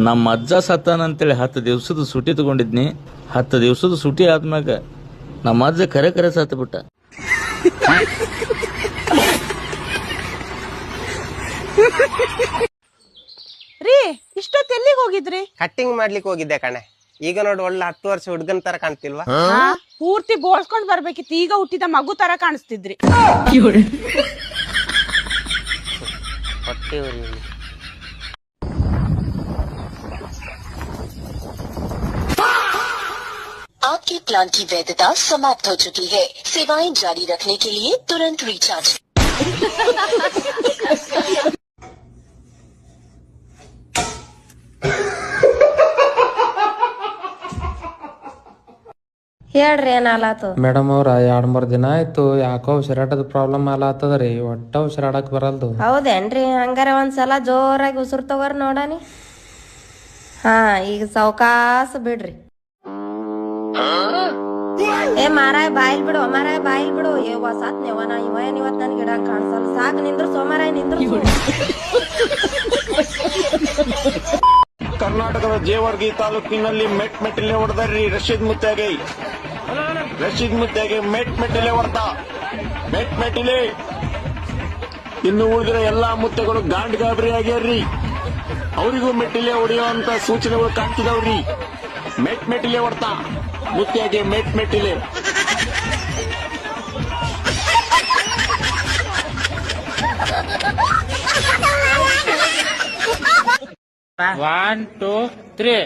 ನಮ್ಮ ಅಜ್ಜ ಸತ್ತಾನಂತೇಳಿ 10 ದಿವಸದ ಸುಟಿ ತಗೊಂಡಿದ್ನಿ. 10 ದಿವಸದ ಸುಟಿ ಆದ್ಮ್ಯಾಗ ನಮ್ಮ ಅಜ್ಜ ಕರೆ ಸತ್ತು ಬಿಟ್ಟ. ರೀ ಇಷ್ಟೊತ್ತು ಎಲ್ಲಿಗೆ ಹೋಗಿದ್ರಿ? ಕಟ್ಟಿಂಗ್ ಮಾಡ್ಲಿಕ್ಕೆ ಹೋಗಿದ್ದೆ ಕಣೆ. ಈಗ ನೋಡಿ ಒಳ್ಳೆ 10 ವರ್ಷ ಹುಡ್ಗನ್ ತರ ಕಾಣ್ತಿಲ್ವಾ? ಪೂರ್ತಿ ಬೋಳ್ಸ್ಕೊಂಡ್ ಬರ್ಬೇಕಿತ್ತು, ಈಗ ಹುಟ್ಟಿದ ಮಗು ತರ ಕಾಣಿಸ್ತಿದ್ರಿ. ಹೊಟ್ಟೆ ಉರಿ. आपके प्लान की वैधता समाप्त हो चुकी है. सेवाएं जारी रखने के लिए तुरंत रिचार्ज. ಹೇಳ್ರಿ ಏನಾಲಾತು? ಮೇಡಮ್ ಅವ್ರ 2-3 ದಿನ ಆಯ್ತು ಯಾಕೋ ಉಸಿರಾಟದ ಪ್ರಾಬ್ಲಮ್ ಆಲಾತದ್ರಿ. ಒಟ್ಟ ಉಸಿರಾಡಕ್ ಬರಲ್ದು. ಹೌದೇನ್ರಿ? ಹಂಗಾರ ಒಂದ್ಸಲ ಜೋರಾಗಿ ಉಸಿರು ತಗೋರಿ ನೋಡಾನಿ. ಹಾ, ಈಗ ಸಾವಕಾಸ ಬಿಡ್ರಿ. ಏ ಮಾರಾಯ ಬಾಯಿಲ್ ಬಿಡು, ಮಾರಾಯ ಬಾಯಿಲ್ ಬಿಡು. ಸಾತ್ ನೆವನ ಇವತ್ ನನ್ ಗಿಡ ಕಾಣಿಸಲ್ಲ. ಸಾಕ್ ನಿಂದ್ರು ಸೋಮಾರಾಯ ನಿಂದ್ರು. ಕರ್ನಾಟಕದ ಜೇವರ್ಗಿ ತಾಲೂಕಿನಲ್ಲಿ ಮೆಟ್ಟಿಲೆ ಹೊಡೆದ್ರಿ ರಶೀದ್ ಮುತ್ಯಾಗೆ ಮೆಟ್ಟಿಲೆ ಹೊಡೆದ. ಮೆಟ್ಟಿಲೆ ಇನ್ನು ಉಳಿದಿರೋ ಎಲ್ಲಾ ಮುತ್ತೆಗಳು ಗಾಬರಿ ಆಗ್ಯಾರ್ರಿ. ಅವರಿಗೂ ಮೆಟ್ಟಿಲೆ ಹೊಡೆಯುವಂತ ಸೂಚನೆಗಳು ಕಾಣ್ತಿದಾವ್ರಿ. ಮೆಟ್ಟಿಲೆ ಹೊಡೆದ ಮುತ್ಯಾಗೆ ಮೆಟ್ಟಿಲೆ. One, 2, 3.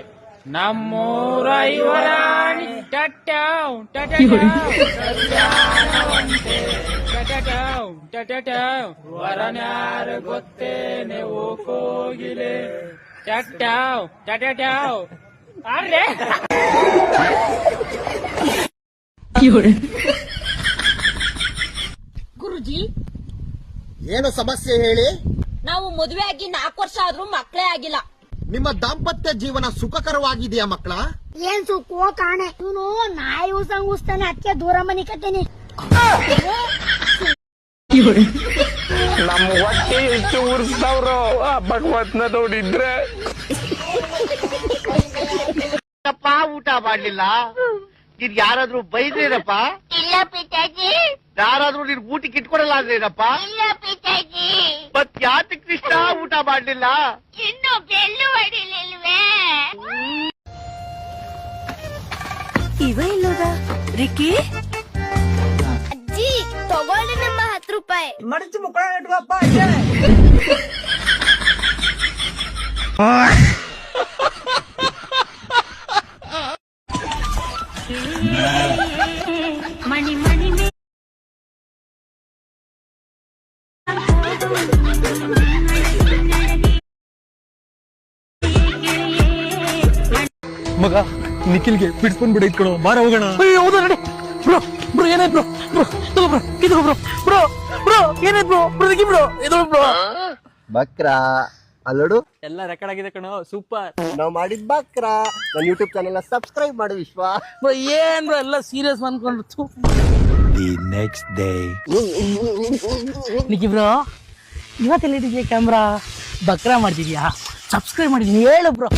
ನಮ್ಮೂರ ಇವರಾಣಿ ವರನ್ಯಾರ ಗೊತ್ತೇನೆ ಓ ಕೋಗಿಲೆ ಅರ್ರೆ ಗುರುಜಿ, ಏನು ಸಮಸ್ಯೆ ಹೇಳಿ? ನಾವು ಮದುವೆ ಆಗಿ 4 ವರ್ಷ ಆದ್ರೂ ಮಕ್ಕಳೇ ಆಗಿಲ್ಲ. ನಿಮ್ಮ ದಾಂಪತ್ಯ ಜೀವನ ಸುಖಕರವಾಗಿದೆಯಾ ಮಕ್ಕಳ? ಏನ್ ಸುಖವೋ ಕಾಣೆ. ಇವನು ನಾಯಿ ಉಸ್ತಾನೆ, ಅದಕ್ಕೆ ದೂರ ಮನಿ ಕಟ್ಟೇನಿ. ನಮ್ಮ ಹೊಟ್ಟೆ ಎಷ್ಟು ಉರ್ಸ್ತಾವ್ರೋ ಭಗವತ್ನ ನೋಡಿದ್ರೆ. ಊಟ ಮಾಡ್ಲಿಲ್ಲ, ನೀನ್ ಯಾರಾದ್ರೂ ಬೈದ್ರೇನಪ್ಪ? ಇಲ್ಲ ಪಿತಾಜಿ. ಯಾರಾದ್ರೂ ನೀನ್ ಊಟಕ್ಕೆ ಇಟ್ಕೊಡಲ್ಲ ಅಂದ್ರೇನಪ್ಪ? ಇಲ್ಲ ಪಿತಾಜಿ. ಮತ್ ಯಾತಕ್ ಕೃಷ್ಣ ಊಟ ಮಾಡ್ಲಿಲ್ಲ? ಇನ್ನು ಬೆಲ್ಲು ಹೊಡಿಲಿಲ್ವೇ? ಇವ ಇಲ್ಲೋದ ರಿಕ್ಕಿ? ಅಜ್ಜಿ ತಗೊಳ್ಳಿ ನಮ್ಮ 10 ರೂಪಾಯಿ. ಮಡಚಿ ಮುಖ ಇಟ್ಕೊಪ್ಪ. ಮಣಿ ಮಣಿ ಮಗ ನಿಖಿಲ್ಗೆ ಬಿಡ್ಸ್ಕೊಂಡ್ ಬಿಡ ಇಟ್ಕೊಳೋ ಬಾರ ಹೋಗೋಣ. ಹೌದಾ ನಡಿ ಬ್ರೋ. ಬ್ರೋ ಏನಾಯ್ತು ಬ್ರೋ? ಬ್ರೋ ಬ್ರೋ ಇದು ಬ್ರೋ. ಬ್ರೋ ಏನಾಯ್ತು ಬ್ರೋ? ಬ್ರೋ ಇದು ಬ್ರೋ. ಬಕ್ರ ಅಲ್ಲೋಡು, ಎಲ್ಲ ರೆಕಾರ್ಡ್ ಆಗಿದೆ ಕಣೋ. ಸೂಪರ್. ನಾವ್ ಮಾಡಿದ್ ಬಕ್ರ. ನನ್ನ ಯೂಟ್ಯೂಬ್ ಚಾನೆಲ್ ಸಬ್ಸ್ಕ್ರೈಬ್ ಮಾಡು ವಿಶ್ವ. ಬ್ರೋ ಏನ್ ಬ್ರೋ ಎಲ್ಲ ಸೀರಿಯಸ್ ಅನ್ಕೊಂಡ್ರು. The next day. Nikhi bro, ಇವತ್ತೆಲ್ಲಿದೆಯಾ ಕ್ಯಾಮ್ರಾ? ಬಕ್ರಾ ಮಾಡ್ತಿದ್ಯಾ? ಸಬ್ಸ್ಕ್ರೈಬ್ ಮಾಡಿದೀನಿ ಹೇಳು ಬ್ರೋ.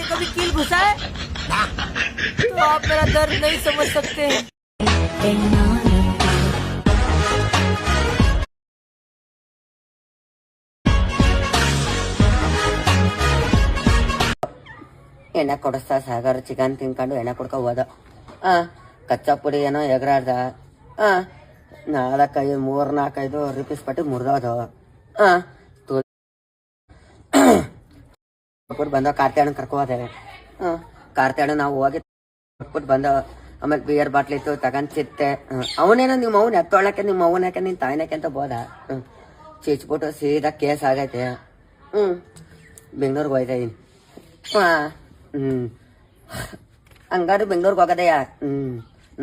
कभी कील घुसा है तो आप मेरा दर्द नहीं समझ सकते हैं. ಎಣ್ಣೆ ಕೊಡಿಸ್ತಾ ಸಾಗರ ಚಿಕನ್ ತಿನ್ಕೊಂಡು ಎಣ್ಣೆ ಕೊಡ್ಕೊ ಹೋದ. ಕಚ್ಚಾ ಪುಡಿ ಏನೋ ಎಗರಾಡ್ದ. 4-5 ರಿಪೀಸ್ ಪಟ್ಟಿ ಮುರಿದೋದು. ಬಂದ ಕಾರ್ತಿಯಣ್ಣ ಕರ್ಕೊ ಹೋದೆ. ಕಾರ್ತಿಯಣ್ಣ ನಾವು ಹೋಗಿ ಕೊಟ್ಬಿಟ್ಟು ಬಂದ. ಆಮೇಲೆ ಬಿಯರ್ ಬಾಟ್ಲಿ ಇತ್ತು ತಗೊಂಡ್ಸಿತ್ತೆ. ಅವನೇನೋ ನಿಮ್ಮ ಅವ್ನ ಎತ್ತೊಳಕ್ಕೆ ನಿಮ್ಮ ಅವ್ನ ಯಾಕೆ ನಿನ್ ತಾಯಿನಕ್ಕೆ ಅಂತ ಬೋದ. ಚೀಚ್ಬಿಟ್ಟು ಸೀದಾ ಕೇಸ್ ಆಗೈತೆ. ಬೆಂಗ್ಳೂರ್ಗೆ ಹೋಯ್ತಾ ಇದೀನಿ. ಹಂಗಾದ್ರೆ ಬೆಂಗ್ಳೂರ್ಗೆ ಹೋಗೋದಯ್ಯ.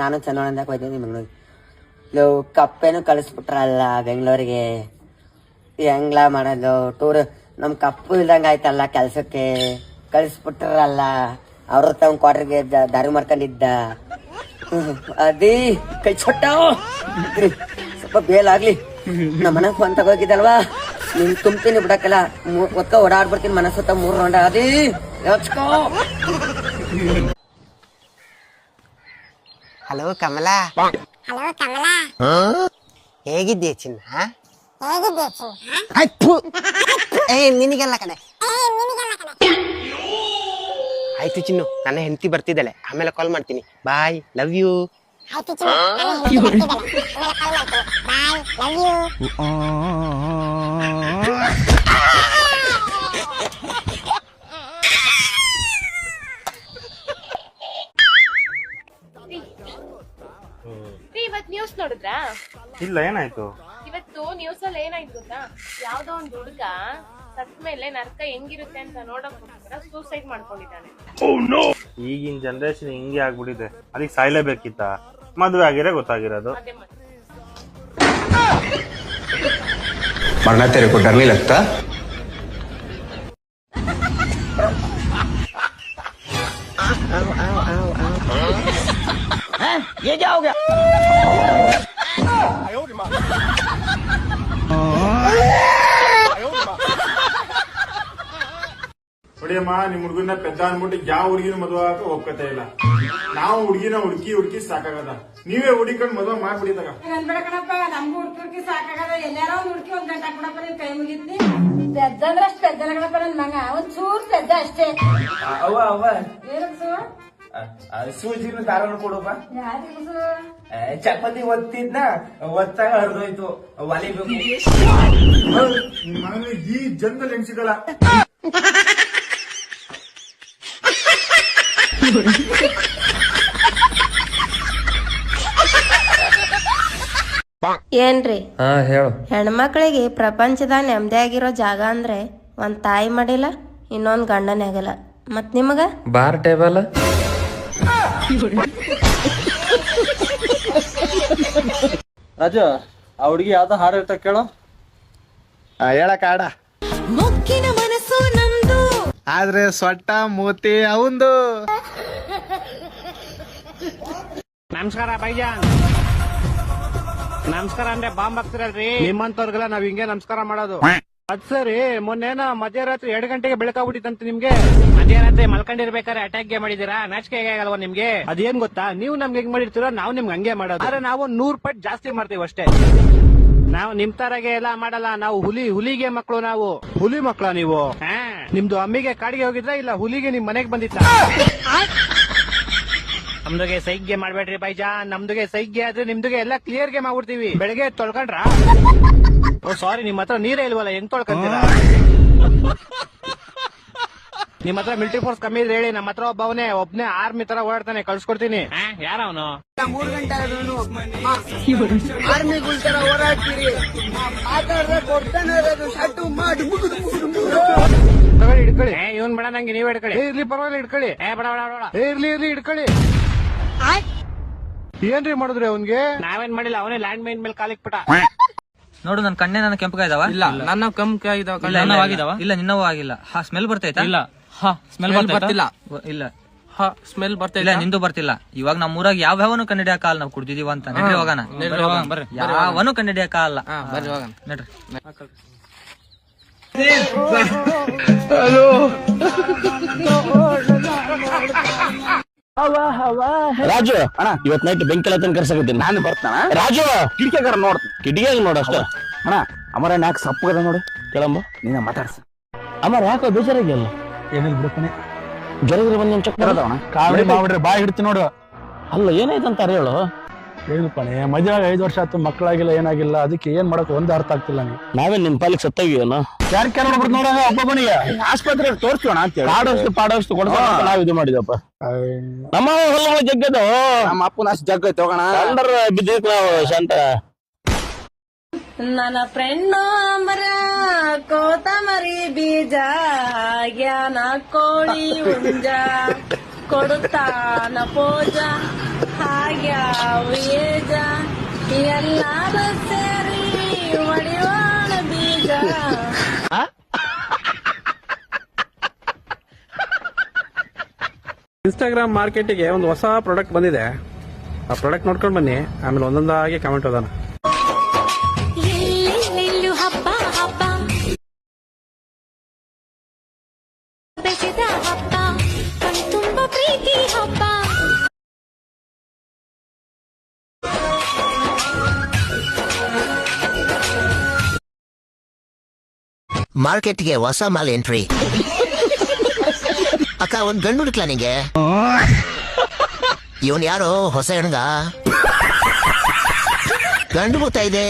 ನಾನು ಚಂದೋಳಂದಕ್ಕೆ ಹೋಯ್ತೀನಿ ಬೆಂಗ್ಳೂರಿಗೆ. ಲವ್ ಕಪ್ಪೇನು ಕಳಿಸ್ಬಿಟ್ರಲ್ಲ ಬೆಂಗ್ಳೂರಿಗೆ. ಹೆಂಗ್ಲ ಮಾಡೋದು ಟೂರ್? ನಮ್ ಕಪ್ಪು ಇಲ್ದಂಗ ಆಯ್ತಲ್ಲ ಕೆಲ್ಸಕ್ಕೆ ಕಳಿಸ್ಬಿಟ್ರಲ್ಲ. ಅವ್ರ ತಮ್ಮ ಕ್ವಾರ್ಟರ್ಗೆ ದಾರಿ ಮಾಡ್ಕೊಂಡಿದ್ದ. ಅದೇ ಕೈ ಚೊಟ್ಟ ಸ್ವಲ್ಪ ಬೇಲಾಗ್ಲಿ. ನಮ್ಮ ಮನೆಗೆ ಫೋನ್ ತಗೋಗಿದ್ದಲ್ವಾ, ನಿನ್ ತುಂಬ್ತೀನಿ ಬಿಡಕ್ಕಲ್ಲ. ಒಕ್ಕ ಓಡಾಡ್ಬಿಡ್ತೀನಿ ಮನಸ್ಸತ್ತ 3 ರೌಂಡ್. ಅದೇ ಯೋಚ್ಕೋ. ಹಲೋ ಕಮಲಾ. ಹೇಗಿದ್ದೀಯ ಚಿನ್ನ? ನಿನಗೆಲ್ಲ ಕಣೆ. ಆಯ್ತು ಚಿನ್ನು, ನನ್ನ ಹೆಂಡತಿ ಬರ್ತಿದ್ದಾಳೆ, ಆಮೇಲೆ ಕಾಲ್ ಮಾಡ್ತೀನಿ. ಬಾಯ್, ಲವ್ ಯು. ಇವತ್ ನ್ಯೂಸ್ ನೋಡಿದ್ರಾ? ಇಲ್ಲ, ಏನಾಯ್ತು? ಇವತ್ತು ನ್ಯೂಸ್ ಅಲ್ಲಿ ಏನಾಯ್ತು ಗೊತ್ತಾ? ಯಾವ್ದೋ ಒಂದ್ ಹುಡುಗ ಸತ್ ಮೇಲೆ ನರ್ಕ ಹೆಂಗಿರುತ್ತೆ ಅಂತ ನೋಡಕ್ಕೋಸ್ಕರ ಸೂಸೈಡ್ ಮಾಡ್ಕೊಂಡಿದ್ದಾನೆ. ಈಗಿನ ಜನರೇಷನ್ ಹಿಂಗೆ ಆಗ್ಬಿಟ್ಟಿದೆ. ಅದಕ್ಕೆ ಸಾಯ್ಲೇಬೇಕಿತ್ತ? ಮದ್ವೆ ಆಗಿರೇ ಗೊತ್ತಾಗಿರೋದು. ಅದೇ ಮತ್ತೆ. मरना तेरे को डर नहीं लगता? ये क्या हो गया? ನೋಡಿಯಮ್ಮ, ನಿಮ್ ಹುಡುಗನ ಪೆದ್ದ ಅನ್ಬಿಟ್ಟು ಯಾವ ಹುಡುಗಿನ ಮದುವೆ ಆಗಕ್ಕೆ ಒಪ್ಕತೆ ಇಲ್ಲ. ನಾವು ಹುಡುಗಿನ ಹುಡುಕಿ ಸಾಕಾಗದ. ನೀವೇ ಹುಡುಕೊಂಡು ಮದುವೆ ಮಾಡ್ಬಿಡಿದಾಗ. ಕಣಪ್ಪ, ನಮ್ಗೂ ಹುಡ್ಕಿ ಸಾಕಾಗದ. ಎಲ್ಲಾರೋ ಒಂದ್ ಹುಡ್ಕಿ 1 ಗಂಟೆ ಕೊಡಪ್ಪ, ನಿನ್ ಕೈ ಮುಗಿದ್ನಿ. ಪೆದ್ದ ಅಂದ್ರೆ ಅಷ್ಟ್ ಪೆದ್ದ ಕಣಪ್ಪ ನನ್ ಮಗ. ಒಂದ್ ಚೂರ್ ಪೆದ್ದ ಅಷ್ಟೇ. ಸೂಜಿನ ದಾರ ಕೊಡಪ್ಪ. ಚಪಾತಿ ಒತ್ತಿದ್ನ ಒತ್ತಾಗ ಹರಿದೋಯ್ತು, ಒಲಿಬೇಕು. ನಿಮ್ ಮನೇಲಿ ಈ ಜನ್ಮದಲ್ಲಿ ಹೆಂಗ್ ಸಿಗಲ್ಲ. ಏನ್ರಿ ಹೇಳು. ಹೆಣ್ಮಕ್ಳಿಗೆ ಪ್ರಪಂಚದಾಗ ನೆಮ್ಮದಿ ಆಗಿರೋ ಜಾಗ ಅಂದ್ರೆ ಒಂದ್ ತಾಯಿ ಮಾಡಿಲ್ಲ, ಇನ್ನೊಂದ್ ಗಂಡನೇ ಆಗಲ್ಲ. ಮತ್ ನಿಮಗ ಬಾರ್ ಟೇಬಲ್. ರಾಜು, ಆ ಹುಡುಗಿ ಯಾವ್ದೋ ಹಾಡು ಇರ್ತ ಕೇಳು. ಹೇಳಕ್ ಆಡ. ಮುಕ್ಕಿನ ಮನಸ್ಸು ನಮ್ದು, ಆದ್ರೆ ಸೊಟ್ಟ ಮೂತಿ ಅವಂದು. ನಮಸ್ಕಾರ ಬೈಜಾನ್. ನಮಸ್ಕಾರ ಅಂದ್ರೆ ಬಾಂಬ್ ಹಾಕ್ತಿರಲ್ರಿ, ನಿಮ್ಮಂತವ್ರಿಗೆಲ್ಲ ನಾವ್ ಹಿಂಗೆ ನಮಸ್ಕಾರ ಮಾಡೋದು. ಅದ್ ಸರಿ, ಮೊನ್ನೇನ ಮಧ್ಯರಾತ್ರಿ 2 ಗಂಟೆಗೆ ಬೆಳಕಾಗ್ಬಿಟ್ಟಿತ್ತಂತೆ ನಿಮ್ಗೆ. ಮಧ್ಯರಾತ್ರಿ ಮಲ್ಕೊಂಡಿರ್ಬೇಕಾದ್ರೆ ಅಟ್ಯಾಕ್ ಮಾಡಿದೀರಾ? ನಾಚಿಕೆ ಆಗಲ್ವಾ ನಿಮ್ಗೆ? ಅದೇನ್ ಗೊತ್ತಾ, ನೀವು ನಮ್ಗೆ ಹೆಂಗ್ ಮಾಡಿರ್ತೀರೋ ನಾವು ನಿಮ್ಗೆ ಹಂಗೆ ಮಾಡೋದು. ಆದ್ರೆ ನಾವು 100 ಪಟ್ಟು ಜಾಸ್ತಿ ಮಾಡ್ತೀವಿ ಅಷ್ಟೇ. ನಾವು ನಿಮ್ ತರಗೆ ಎಲ್ಲ ಮಾಡಲ್ಲ. ನಾವು ಹುಲಿಗೆ ಮಕ್ಕಳು. ನಾವು ಹುಲಿ ಮಕ್ಕಳ ನೀವು? ನಿಮ್ದು ಅಮ್ಮಿಗೆ ಕಾಡಿಗೆ ಹೋಗಿದ್ರ ಇಲ್ಲ ಹುಲಿಗೆ ನಿಮ್ ಮನೆಗ್ ಬಂದಿತ್ತ? ನಮ್ದುಗೆ ಸೈಗ್ಗೆ ಮಾಡ್ಬೇಡ್ರಿ ಬೈಜಾನ್. ನಮ್ದುಗೆ ಸೈಗ್ಗೆ ಆದ್ರೆ ನಿಮ್ದುಗೆ ಎಲ್ಲ ಕ್ಲಿಯರ್ ಗೆ ಮಾಡ್ಬಿಡ್ತೀವಿ. ಬೆಳಗ್ಗೆ ತೊಳ್ಕೊಂಡ್ರ? ಓ ಸಾರಿ, ನಿಮ್ ಹತ್ರ ನೀರೇ ಇಲ್ವಲ್ಲ, ಹೆಂಗ್ ತೊಳ್ಕೊಂತೀರಾ? ನಿಮ್ ಹತ್ರ ಮಿಲಿಟರಿ ಫೋರ್ಸ್ ಕಮ್ಮಿ ಇದ್ರೆ ಹೇಳಿ, ನಮ್ಮ ಹತ್ರ ಒಬ್ನೇ ಆರ್ಮಿ ತರ ಓಡಾಡ್ತಾನೆ, ಕಳ್ಸ್ಕೊಡ್ತೀನಿ. ಯಾರ ಅವನು? 3 ಗಂಟೆ ಆರ್ಮಿಗಳ ತರ ಓಡಾಡ್ತೀರಿ. ಕೊಡ್ತಾನೆ ತಗೊಳ್ಳಿ, ಹಿಡ್ಕೊಳ್ಳಿ. ಇವನ್ ಬೇಡ, ನಂಗೆ ನೀವೇ ಹಿಡ್ಕೊಳ್ಳಿ. ಇರ್ಲಿ ಪರವಾಗಿಲ್ಲ, ಹಿಡ್ಕೊಳ್ಳಿ. ಬೇಡ ಇರ್ಲಿ ಹಿಡ್ಕೊಳ್ಳಿ. ಏನ್ರಿ ಮಾಡಿದ್ರಿ ಅವನ್ಗೆ? ನಾವೇನ್ ಮಾಡಿಲ್ಲ, ಅವನೇ ಲ್ಯಾಂಡ್ ಮೈನ್ ಮೇಲೆ ಕಾಲಿಕ್ಬಿಟ್ಟ. ನೋಡು, ನನ್ನ ಕಣ್ಣೆ ನನ್ನ ಕೆಂಪಗಾಯ್ದಾವ? ಇಲ್ಲ, ನನ್ನ ಕೆಂಪಗಾಯ್ದಾವ. ಇಲ್ಲ, ನಿನ್ನವೂ ಆಗಿಲ್ಲ. ಸ್ಮೆಲ್ ಬರ್ತೈತಾ? ಇಲ್ಲ, ಸ್ಮೆಲ್ ಬರ್ತಿಲ್ಲ. ಇಲ್ಲ, ಸ್ಮೆಲ್ ಬರ್ತಾ ಇಲ್ಲ. ನಿಂದು ಬರ್ತಿಲ್ಲ. ಇವಾಗ ನಮ್ಮೂರಾಗ ಯಾವ್ಯಾವನು ಕಂಡಿಡಿಯಕ ಅಲ್ಲ, ನಾವು ಕುಡ್ದಿದೀವ ಅಂತ. ನಡ್ರಿ ಹೋಗೋಣ. ಯಾವನು ಕಂಡಿಡಿಯಕ ಅಲ್ಲ. ನಡ್ರಿ. ರಾಜು ಅಣ್ಣ, ಇವತ್ ನೈಟ್ ಬೆಂಕಿ ಎಲ್ಲ ಕರ್ಸಕತ್ತೀನಿ. ನಾನು ಬರ್ತಾನ. ರಾಜು ಕಿಟಕಿಯಾಗ ಕಿಟಕಿಯಾಗ ನೋಡ ಅಷ್ಟ. ಅಣ್ಣ, ಅಮರ ಯಾಕೆ ಸಪ್ಪಗದ ನೋಡು. ಕೇಳಂಬ, ನೀನ ಮಾತಾಡ್ಸ. ಅಮರ ಯಾಕೋ ಬೇಜಾರಾಗಿಲ್ಲ? ಏನಿಲ್ಲ ಬಿಡ್ತಾನೆ. ಜ್ವರ ಬಂದು ಚೆಕ್ ಮಾಡೋದವಣ. ಕಾವಡಿ ಮಾಡ್ಬಿಡ್ರಿ, ಬಾಯಿ ಹಿಡ್ತಿ ನೋಡು. ಅಲ್ಲ, ಏನಾಯ್ತಂತ ಹೇಳು. ಏನಪ್ಪಣೆ, ಮದುವೆ 5 ವರ್ಷ ಆಯ್ತು, ಮಕ್ಕಳಾಗಿಲ್ಲ, ಏನಾಗಿಲ್ಲ. ಅದಕ್ಕೆ ಏನ್ ಮಾಡಕ್ ಒಂದು ಅರ್ಥ ಆಗ್ತಿಲ್ಲ. ನೀವು ನಾವೇನ್ ನಿಮ್ ಪಾಲಿಗೆ ಸತ್ತೋಗಿವನ? ಯಾರು ನೋಡ್ಬಿಟ್ಟು ನೋಡ ಒಬ್ಬನಿಗೆ ಆಸ್ಪತ್ರೆಗೆ ತೋರಿಸೋಣ ಅಂತ ಪಾಡೋಷ್ಟು ಕೊಡ್ಸೋಣ ನಾವ್ ಇದು ಮಾಡಿದಪ್ಪ. ನಮ್ಮ ಹೊಲಗಳು ಜಗ್ಗದ, ನಮ್ಮ ಅಪ್ಪನ ಅಷ್ಟು ಜಗ್ಗ ತಗೋಣ. ಬಿದ್ದಿಕ್ ನಾವು ಶಾಂತ. ನನ್ನ ಫ್ರೆಂಡ್ ಕೋತಮರಿ ಬೀಜ ಆಗ್ಯಾನ ಕೋಳಿ ಹುಂಜ ಕೊಡುತ್ತಾನ ಪೋಜ ಹಾಗ್ಯಾವ ಏಜ ಎಲ್ಲಾರು ಸೇರಿ ಒಡಿಯೋಣ ಬೀಜ. ಇನ್ಸ್ಟಾಗ್ರಾಮ್ ಮಾರ್ಕೆಟಿಗೆ ಒಂದು ಹೊಸ ಪ್ರಾಡಕ್ಟ್ ಬಂದಿದೆ. ಆ ಪ್ರಾಡಕ್ಟ್ ನೋಡ್ಕೊಂಡು ಬನ್ನಿ, ಆಮೇಲೆ ಒಂದೊಂದಾಗಿ ಕಮೆಂಟ್ ಓದೋಣ. ಹಬ್ಬ ಹಬ್ಬ ಬೆಸೆದ ಹಬ್ಬ ಕಣ್ತುಂಬ ಪ್ರೀತಿ ಹಬ್ಬ. ಮಾರ್ಕೆಟ್ಗೆ ಹೊಸ ಮಾಲ್ ಎಂಟ್ರಿ. ಅಕ್ಕ ಒಂದ್ ಗಂಡು ಹುಡುಕ್ಲಾ ನಿಂಗೆ? ಇವನ್ ಯಾರೋ ಹೊಸ ಹೆಣ್ಗ ಗಂಡು ಬರ್ತಾ ಇದೆ.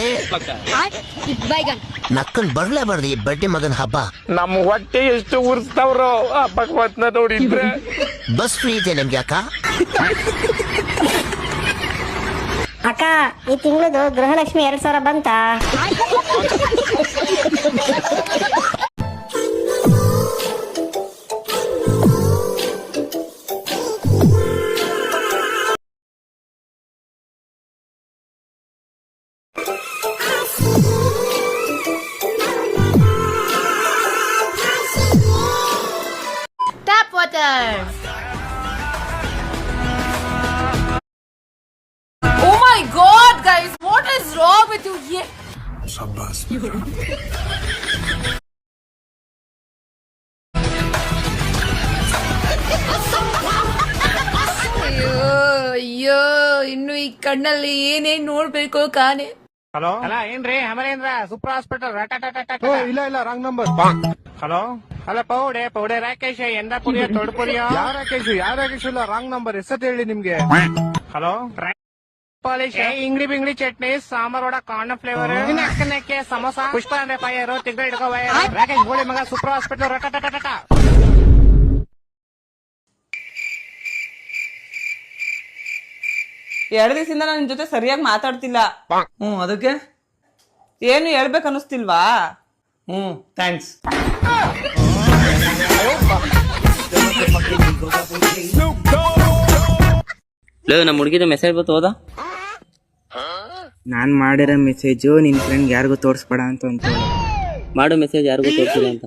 ನಕ್ಕನ್ ಬರ್ಲೇಬಾರ್ದು ಈ ಬಡ್ಡಿ ಮಗನ್ ಹಬ್ಬ. ನಮ್ಮ ಹೊಟ್ಟೆ ಎಷ್ಟು ಉರ್ಸ್ತಾವ್ರೋ ಹಬ್ಬಕ್ ಮತ್ನ ನೋಡಿದ್ರೆ. ಬಸ್ ಫ್ರೀ ಇದೆ ನಿಮ್ಗೆ ಅಕ್ಕ? ಅಕ್ಕ ಈ ತಿಂಗಳದು ಗೃಹಲಕ್ಷ್ಮಿ 2000 ಬಂತ? Tap water. Oh my god, guys, what is wrong with you? Yeah. ಅಯ್ಯೋ ಇನ್ನು ಈ ಕಣ್ಣಲ್ಲಿ ಏನೇನ್ ನೋಡ್ಬೇಕು ಕಾನೆ. ಹಲೋ ಅಲ್ಲ ಏನ್ರಿ ಅಮರೇಂದ್ರ ಸೂಪರ್ ಹಾಸ್ಪಿಟಲ್. ಇಲ್ಲ ರಾಂಗ್ ನಂಬರ್. ಹಲೋ ಅಲ್ಲ ಪೌಡೆ ರಾಕೇಶ್ ಎಂದ ಪುರಿಯ ತೊಡ್ ಪುರಿಯ ಯಾವ ರಾಕೇಶ್ ಇಲ್ಲ ರಾಂಗ್ ನಂಬರ್. ಎಷ್ಟೊತ್ತು ಹೇಳಿ ನಿಮ್ಗೆ? ಹಲೋ ಪಾಲಿಶ್ ಇಂಗ್ಲಿ ಬಿಂಗ್ಲಿ ಚಟ್ನಿ ಸಾಂಬಾರ್ ವಡ ಕಾರ್ನ್ ಫ್ಲೇವರ್ ನೆಕ್ಕೆ ಸಮೋಸ ಪುಷ್ಪ ಅಂದ್ರೆ ಫೈರ್ ತಿಂಗಳ ಹಿಡ್ಕೋ ರಾಕೇಶ್ ಗೋಳಿ ಮಗ ಸೂಪರ್ ಹಾಸ್ಪಿಟಲ್. ರಟ 2 ದಿವಸದಿಂದ ನನ್ನ ಜೊತೆ ಸರಿಯಾಗಿ ಮಾತಾಡ್ತಿಲ್ಲ. ಅದಕ್ಕೆ ಏನು ಹೇಳ್ಬೇಕು ಅನಿಸ್ತಿಲ್ವಾ? ಥ್ಯಾಂಕ್ಸ್. ನಮ್ಮ ಹುಡುಗಿದ ಮೆಸೇಜ್ ಬಂತು, ಹೋದ? ನಾನ್ ಮಾಡಿರೋ ಮೆಸೇಜು ನಿನ್ ಫ್ರೆಂಡ್ ಯಾರಿಗೂ ತೋರಿಸ್ಬೇಡ ಅಂತ ಮಾಡೋ ಮೆಸೇಜ್ ಯಾರಿಗೂ ತೋರಿಸಿಲ್ಲ ಅಂತ.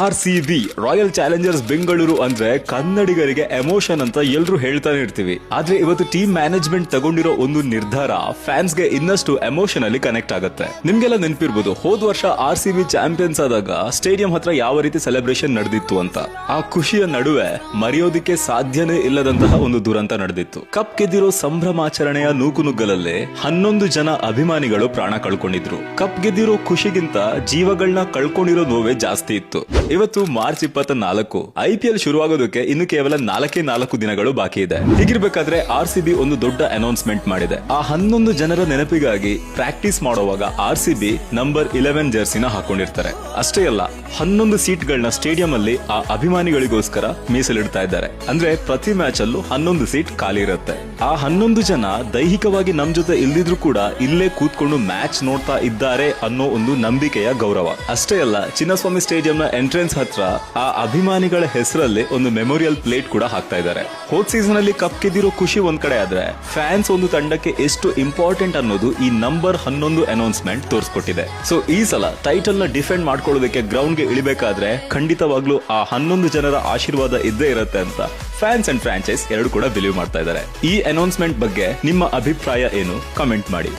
RCB ರಾಯಲ್ ಚಾಲೆಂಜರ್ಸ್ ಬೆಂಗಳೂರು ಅಂದ್ರೆ ಕನ್ನಡಿಗರಿಗೆ ಎಮೋಷನ್ ಅಂತ ಎಲ್ರು ಹೇಳ್ತಾನೆ ಇರ್ತೀವಿ. ಆದ್ರೆ ಇವತ್ತು ಟೀಮ್ ಮ್ಯಾನೇಜ್ಮೆಂಟ್ ತಗೊಂಡಿರೋ ಒಂದು ನಿರ್ಧಾರ ಫ್ಯಾನ್ಸ್ ಗೆ ಇನ್ನಷ್ಟು ಎಮೋಷನ್ ಅಲ್ಲಿ ಕನೆಕ್ಟ್ ಆಗುತ್ತೆ. ನಿಮ್ಗೆಲ್ಲ ನೆನಪಿರ್ಬೋದು, ಹೋದ ವರ್ಷ RCB ಚಾಂಪಿಯನ್ಸ್ ಆದಾಗ ಸ್ಟೇಡಿಯಂ ಹತ್ರ ಯಾವ ರೀತಿ ಸೆಲೆಬ್ರೇಷನ್ ನಡೆದಿತ್ತು ಅಂತ. ಆ ಖುಷಿಯ ನಡುವೆ ಮರೆಯೋದಿಕ್ಕೆ ಸಾಧ್ಯನೇ ಇಲ್ಲದಂತಹ ಒಂದು ದುರಂತ ನಡೆದಿತ್ತು. ಕಪ್ ಗೆದ್ದಿರೋ ಸಂಭ್ರಮಾಚರಣೆಯ ನೂಕುನುಗ್ಗಲಲ್ಲೇ 11 ಜನ ಅಭಿಮಾನಿಗಳು ಪ್ರಾಣ ಕಳ್ಕೊಂಡಿದ್ರು. ಕಪ್ ಗೆದ್ದಿರೋ ಖುಷಿಗಿಂತ ಜೀವಗಳನ್ನ ಕಳ್ಕೊಂಡಿರೋ ನೋವೇ ಜಾಸ್ತಿ ಇತ್ತು. ಇವತ್ತು ಮಾರ್ಚ್ 24. IPL ಶುರುವಾಗೋದಕ್ಕೆ ಇನ್ನು ಕೇವಲ 4 ದಿನಗಳು ಬಾಕಿ ಇದೆ. ಹೀಗಿರ್ಬೇಕಾದ್ರೆ RCB ಒಂದು ದೊಡ್ಡ ಅನೌನ್ಸ್ಮೆಂಟ್ ಮಾಡಿದೆ. ಆ 11 ಜನರ ನೆನಪಿಗಾಗಿ ಪ್ರಾಕ್ಟೀಸ್ ಮಾಡುವಾಗ RCB ನಂಬರ್ 11 ಜರ್ಸಿನ ಹಾಕೊಂಡಿರ್ತಾರೆ. ಅಷ್ಟೇ ಅಲ್ಲ, 11 ಸೀಟ್ಗಳನ್ನ ಸ್ಟೇಡಿಯಂ ಅಲ್ಲಿ ಆ ಅಭಿಮಾನಿಗಳಿಗೋಸ್ಕರ ಮೀಸಲಿಡ್ತಾ ಇದ್ದಾರೆ. ಅಂದ್ರೆ ಪ್ರತಿ ಮ್ಯಾಚ್ ಅಲ್ಲೂ 11 ಸೀಟ್ ಖಾಲಿ ಇರುತ್ತೆ. ಆ 11 ಜನ ದೈಹಿಕವಾಗಿ ನಮ್ ಜೊತೆ ಇಲ್ದಿದ್ರು ಕೂಡ ಇಲ್ಲೇ ಕೂತ್ಕೊಂಡು ಮ್ಯಾಚ್ ನೋಡ್ತಾ ಇದ್ದಾರೆ ಅನ್ನೋ ಒಂದು ನಂಬಿಕೆಯ ಗೌರವ. ಅಷ್ಟೇ ಅಲ್ಲ, ಚಿನ್ನಸ್ವಾಮಿ ಸ್ಟೇಡಿಯಂ ನ ಎಂಟ್ರೆನ್ಸ್ ಹತ್ರ ಆ ಅಭಿಮಾನಿಗಳ ಹೆಸರಲ್ಲಿ ಒಂದು ಮೆಮೋರಿಯಲ್ ಪ್ಲೇಟ್ ಕೂಡ ಹಾಕ್ತಾ ಇದ್ದಾರೆ. ಹೋದ್ ಸೀಸನ್ ಅಲ್ಲಿ ಕಪ್ ಗೆದ್ದಿರೋ ಖುಷಿ ಒಂದ್ ಕಡೆ ಆದ್ರೆ, ಫ್ಯಾನ್ಸ್ ಒಂದು ತಂಡಕ್ಕೆ ಎಷ್ಟು ಇಂಪಾರ್ಟೆಂಟ್ ಅನ್ನೋದು ಈ ನಂಬರ್ 11 ಅನೌನ್ಸ್ಮೆಂಟ್ ತೋರಿಸ್ಕೊಟ್ಟಿದೆ. ಸೊ ಈ ಸಲ ಟೈಟಲ್ ನ ಡಿಫೆಂಡ್ ಮಾಡ್ಕೊಳ್ಳೋದಕ್ಕೆ ಗ್ರೌಂಡ್ ಗೆ ಇಳಿಬೇಕಾದ್ರೆ ಖಂಡಿತವಾಗ್ಲೂ ಆ 11 ಜನರ ಆಶೀರ್ವಾದ ಇದ್ದೇ ಇರುತ್ತೆ ಅಂತ ಫ್ಯಾನ್ಸ್ ಅಂಡ್ ಫ್ರಾಂಚೈಸ್ ಎರಡು ಕೂಡ ಬಿಲೀವ್ ಮಾಡ್ತಾ ಇದ್ದಾರೆ. ಈ ಅನೌನ್ಸ್ಮೆಂಟ್ ಬಗ್ಗೆ ನಿಮ್ಮ ಅಭಿಪ್ರಾಯ ಏನು? ಕಮೆಂಟ್ ಮಾಡಿ.